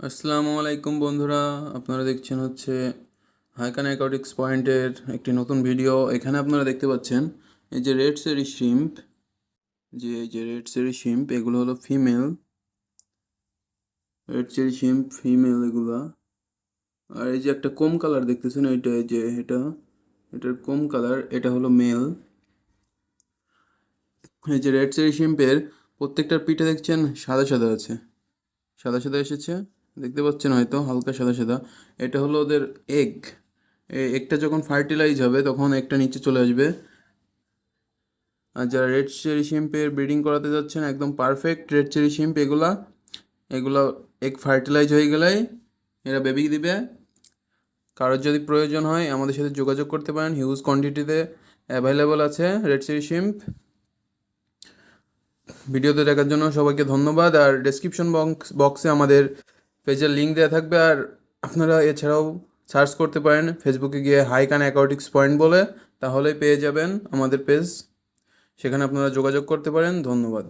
আসসালামু আলাইকুম বন্ধুরা, আপনারা দেখছেন হচ্ছে হাইকান অ্যাকোয়াটিক্স পয়েন্টের একটি নতুন ভিডিও। এখানে আপনারা দেখতে পাচ্ছেন এই যে রেড চেরি শিম্প, এগুলো হলো ফিমেল রেড চেরি শিম্প, ফিমেল এগুলা। আর এই যে একটা কোম কালার দেখতেছেন, এটার কোম কালার, এটা হলো মেল। এই যে রেড চেরি শিম্পের প্রত্যেকটার পিঠে দেখছেন সাদা সাদা আছে, সাদা সাদা এসেছে, দেখতে পাচ্ছেন হয়তো হালকা সাদা সাদা। এটা হলো ওদের এগ। এগটা যখন ফার্টিলাইজ হবে তখন একটা নিচে চলে আসবে। আর যারা রেড চেরি শিম্পের ব্রিডিং করাতে যাচ্ছেন, একদম পারফেক্ট রেড চেরি শিম্প এগুলা। এগুলো এগ ফার্টিলাইজ হয়ে গেলেই এরা বেবি দিবে। কারোর যদি প্রয়োজন হয় আমাদের সাথে যোগাযোগ করতে পারেন, হিউজ কোয়ান্টিটিতে অ্যাভেলেবল আছে রেড চেরি শিম্প। ভিডিওতে দেখার জন্য সবাইকে ধন্যবাদ। আর ডেসক্রিপশন বক্সে আমাদের পেজের লিঙ্ক দেওয়া থাকবে। আর আপনারা এছাড়াও সার্চ করতে পারেন ফেসবুকে গিয়ে হাইকান অ্যাকোয়াটিক্স পয়েন্ট বলে, তাহলেই পেয়ে যাবেন আমাদের পেজ। সেখানে আপনারা যোগাযোগ করতে পারেন। ধন্যবাদ।